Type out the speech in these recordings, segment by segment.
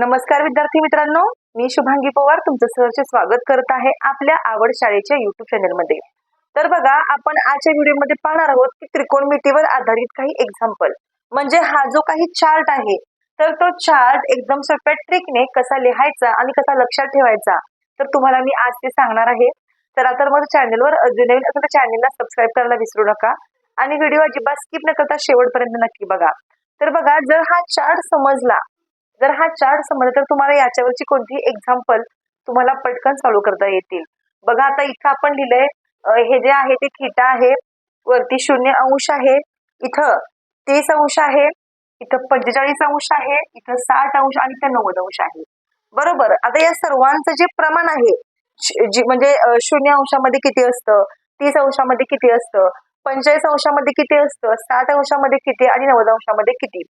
नमस्कार विद्यार्थी मित्रांनो, मी शुभांगी पवार तुमचं सहर्ष स्वागत करत आहे आपल्या आवड शाळेच्या YouTube चॅनल मध्ये। तर बघा, आपण आजच्या व्हिडिओमध्ये पाहणार आहोत की त्रिकोणमितीवर आधारित काही एक्झाम्पल, म्हणजे हा जो काही चार्ट आहे तर तो चार्ट एकदम सोप्या ट्रिकने कसा लिहायचा आणि कसा लक्षात ठेवायचा तर तुम्हाला मी आज ते सांगणार आहे। तर आता माझ्या चॅनलवर अजून नवीन असेल तर चॅनलला सबस्क्राइब करायला विसरू नका आणि व्हिडिओ अजिबात स्किप न करता शेवटपर्यंत नक्की बघा। तर बघा, जर हा चार्ट समजला तर तुम्हाला याच्यावरची कोणतीही एक्झाम्पल तुम्हाला पटकन सॉल्व्ह करता येतील। बघा, आता इथं आपण लिहिलंय, हे जे आहे ते थीटा आहे, वरती 0° आहे, इथं 30° आहे, इथं 45° आहे, इथं 60° आणि इथं 90° आहे। बरोबर, आता या सर्वांचं जे प्रमाण आहे म्हणजे 0° किती असतं, 30° किती असतं, 45° किती असतं, 60° किती आणि 90° किती,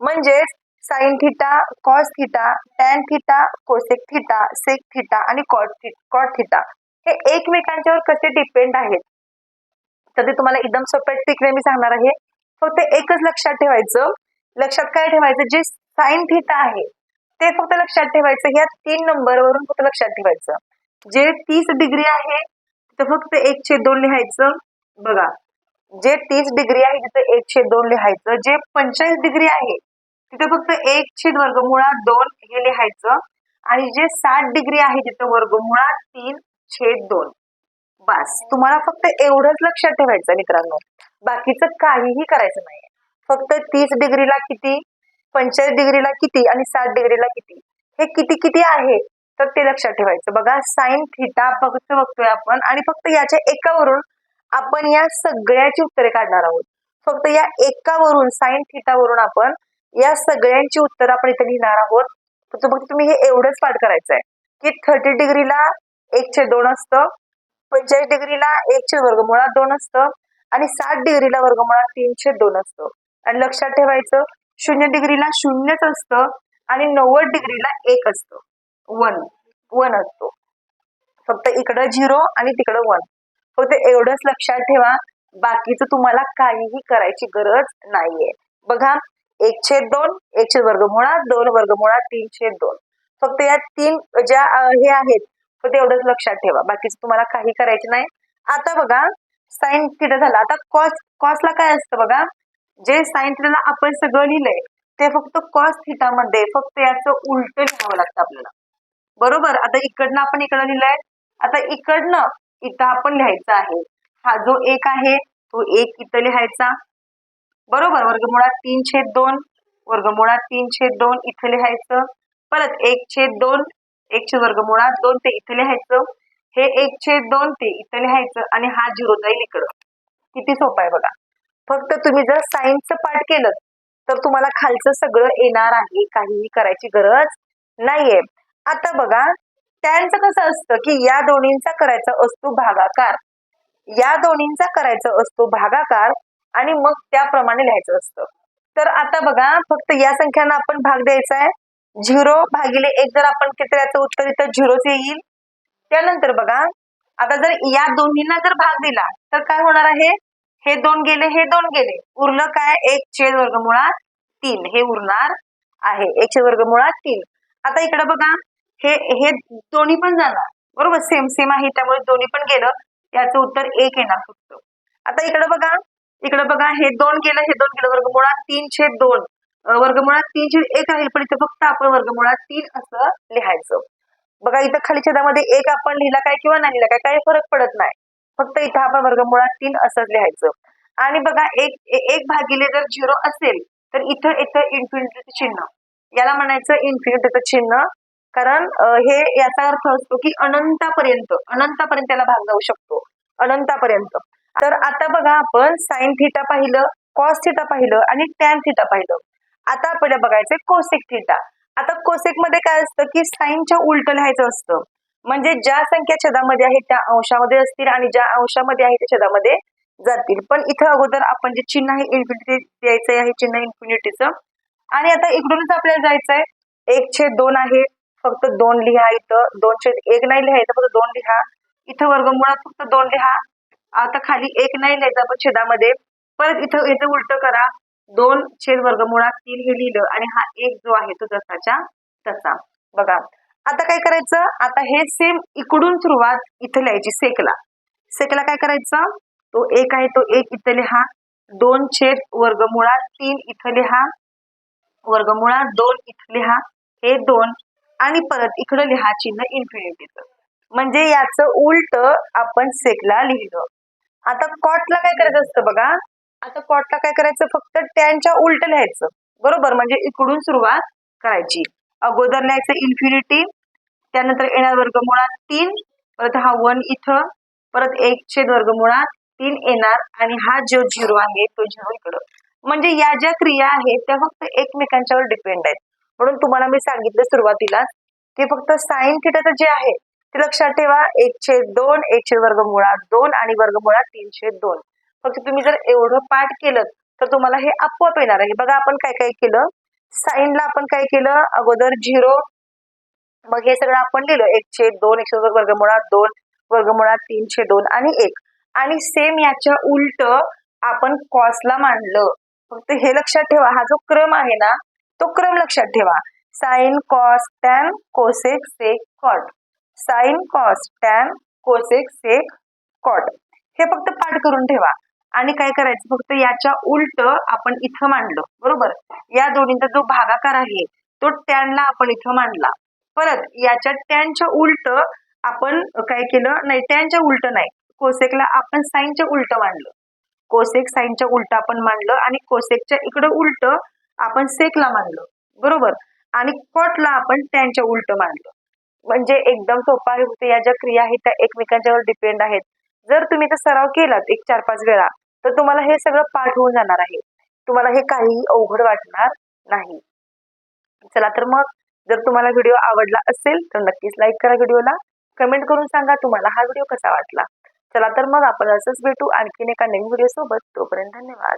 म्हणजेच sine theta, cos theta, tan theta, cosec theta, sec theta आणि कॉट थीटा हे एकमेकांच्यावर कसे डिपेंड आहेत तर ते तुम्हाला एकदम सोप्या ट्रिकने मी सांगणार आहे। फक्त एकच लक्षात ठेवायचं, लक्षात काय ठेवायचं, जे साइन थीटा आहे ते फक्त लक्षात ठेवायचं, या 3 नंबरवरून फक्त लक्षात ठेवायचं। जे 30° आहे तिथं फक्त 1/2 लिहायचं। बघा, जे 30° आहे तिथं 1/2 लिहायचं, जे 45° आहे तिथे फक्त 1/√2 हे लिहायचं आणि जे 60° आहे तिथं √3/2। बस, तुम्हाला फक्त एवढंच लक्षात ठेवायचं मित्रांनो, बाकीचं काहीही करायचं नाही। फक्त 30° ला किती, 45° ला किती आणि 60° ला किती, हे किती किती आहे तर ते लक्षात ठेवायचं। बघा, साइन थीटा फक्त बघतोय आपण आणि फक्त याच्या एकावरून आपण या सगळ्याची उत्तरे काढणार आहोत। फक्त या एकावरून, साइन थीटावरून आपण या सगळ्यांची उत्तर आपण इथे लिहिणार आहोत। फक्त तुम्ही हे एवढंच पाठ करायचं आहे की 30° ला 1/2 असतं, 45° ला 1/√2 असतं आणि 60° ला √3/2 असतं। आणि लक्षात ठेवायचं, 0° ला 0 असतं आणि 90° ला 1 असतं, 1 असतो। फक्त इकडं 0 आणि तिकडं 1, फक्त एवढंच लक्षात ठेवा, बाकीचं तुम्हाला काहीही करायची गरज नाहीये। बघा, 1/2, 1/√2, 2/3/2, फक्त या 3 ज्या हे आहेत फक्त एवढंच लक्षात ठेवा, बाकीचं तुम्हाला काही करायचं नाही। आता बघा, साइन थीटा झाला, आता कॉसला काय असतं बघा, जे साइन थीटाला आपण सगळं लिहिलंय ते फक्त कॉस थीटा मध्ये फक्त याचं उलट लिहावं लागतं आपल्याला। बरोबर, आता इकडनं आपण इकडं लिहिलंय, आता इकडनं इथं आपण लिहायचं आहे, हा जो 1 आहे तो 1 इथं लिहायचा। बरोबर, √3/2, √3/2 इथं लिहायचं, परत 1/2, 1/√2 ते इथं लिहायचं, हे 1/2 ते इथं लिहायचं आणि हा 0 जाईल इकडं। किती सोपं आहे बघा, फक्त तुम्ही जर साइनचं पाठ केलं तर तुम्हाला खालचं सगळं येणार आहे, काहीही करायची गरज नाहीये। आता बघा, टॅनचं कसं असतं की या दोन्हींचा करायचा असतो भागाकार, आणि मग त्याप्रमाणे लिहायचं असतं। तर आता बघा, फक्त या संख्यांना आपण भाग द्यायचा आहे, 0/1 जर आपण केलं याचं उत्तर इथं 0च येईल। त्यानंतर बघा, आता जर या दोन्हींना जर भाग दिला तर काय होणार आहे, हे 2 गेले, हे 2 गेले, उरलं काय, 1/3 हे उरणार आहे, 1/3। आता इकडे बघा, हे दोन्ही पण जाणार, बरोबर, सेम आहे त्यामुळे दोन्ही पण गेलं, याचं उत्तर 1 येणार फक्त। आता इकडे बघा, हे 2 गेलं, हे 2 गेलं, √3/2, √3/1 आहे, पण इथे फक्त आपण √3 असं लिहायचं। बघा, इथं खाली छेदामध्ये 1 आपण लिहिला काय किंवा नाही लिहिला काय, काही फरक पडत नाही, फक्त इथं आपण √3 असंच लिहायचं। आणि बघा, 1 जर 0 असेल तर इथं इन्फिनिटीचं चिन्ह, याला म्हणायचं इन्फिनिटीचं चिन्ह, कारण हे याचा अर्थ असतो की अनंतापर्यंत त्याला भाग जाऊ शकतो, अनंतापर्यंत। तर आता बघा, आपण साइन थीटा पाहिलं, कॉस थीटा पाहिलं आणि टॅन थीटा पाहिलं। आता आपल्याला बघायचंय कोसेक थीटा। आता कोसेक मध्ये काय असतं की साइनच्या उलट लिहायचं असतं, म्हणजे ज्या संख्या छेदामध्ये आहेत त्या अंशामध्ये असतील आणि ज्या अंशामध्ये आहे त्या छेदामध्ये जातील। पण इथं अगोदर आपण जे चिन्ह आहे इन्फिनिटी द्यायचं आहे, चिन्ह इन्फिनिटीचं। आणि आता इकडूनच आपल्याला जायचंय, 1/2 आहे, फक्त 2 लिहा, इथं 2/1 नाही लिहायचं, फक्त 2 लिहा, इथं वर्गमुळात फक्त 2 लिहा। आता खाली 1 नाही लिहायचं आपण छेदामध्ये, परत इथं उलट करा, 2/√3 हे लिहिलं आणि हा 1 जो आहे तो जसाच्या तसा. बघा आता काय करायचं, आता हे सेम इकडून सुरुवात इथं लिहायची सेकला. सेकला काय करायचं, तो एक आहे तो एक इथं लिहा, 2/वर्गमुळात 3 इथं लिहा, वर्गमुळात 2 इथं लिहा, हे 2 आणि परत इकडं लिहा चिन्ह इन्फिनिटीचं. म्हणजे याचं उलट आपण सेकला लिहिलं. आता कॉटला काय करायचं असतं बघा, आता कॉटला काय करायचं, फक्त टॅनच्या उलट लिहायचं, बरोबर. म्हणजे इकडून सुरुवात करायची. अगोदर लिहायचं इन्फिनिटी, त्यानंतर येणार वर्गमुळात 3, परत हा 1 इथं, परत 1/वर्गमुळात 3 येणार आणि हा जो 0 आहे तो 0 इकडं. म्हणजे या ज्या क्रिया आहेत त्या फक्त एकमेकांच्यावर डिपेंड आहेत. म्हणून तुम्हाला मी सांगितलं सुरुवातीला की फक्त साइन थिटाचं जे आहे ते लक्षात ठेवा, 1/2, 1/वर्गमुळात 2 आणि वर्गमुळात 3/2. फक्त तुम्ही जर एवढं पाठ केलं तर तुम्हाला हे आपोआप येणार आहे. बघा आपण काय काय केलं, साइनला आपण काय केलं, अगोदर 0, मग हे सगळं आपण लिहिलं 1/2, 1/वर्गमुळात 2, वर्गमुळात 3/2 आणि 1. आणि सेम याच्या उलट आपण कॉसला मांडलं. फक्त हे लक्षात ठेवा, हा जो क्रम आहे ना तो क्रम लक्षात ठेवा. Sine cos tan cosec sec cot, sine cos tan cosec sec cot, हे फक्त पाठ करून ठेवा. आणि काय करायचं, फक्त याच्या उलट आपण इथं मांडलं, बरोबर. या दोन्हींचा जो भागाकार आहे तो टॅनला आपण इथं मांडला. परत याच्या टॅनच्या उलट आपण काय केलं, नाही टॅनच्या उलट नाही, कोसेकला आपण साइनच्या उलट मांडलं. कोसेक साइनच्या उलट आपण मांडलं आणि कोसेकच्या इकडं उलट आपण सेकला मांडलं, बरोबर. आणि कॉटला आपण टॅनच्या उलट मांडलं. म्हणजे एकदम सोपं आहे. फक्त या ज्या क्रिया आहेत त्या एकमेकांच्यावर डिपेंड आहेत. जर तुम्ही तर सराव केलात एक 4-5 वेळा तर तुम्हाला हे सगळं पाठ होऊन जाणार आहे. तुम्हाला हे काही अवघड वाटणार नाही. चला तर मग जर तुम्हाला व्हिडिओ आवडला असेल तर नक्कीच लाईक करा व्हिडिओला, कमेंट करून सांगा तुम्हाला हा व्हिडिओ कसा वाटला. चला तर मग आपण असंच भेटू आणखीन एका नवीन व्हिडिओ सोबत. तोपर्यंत धन्यवाद.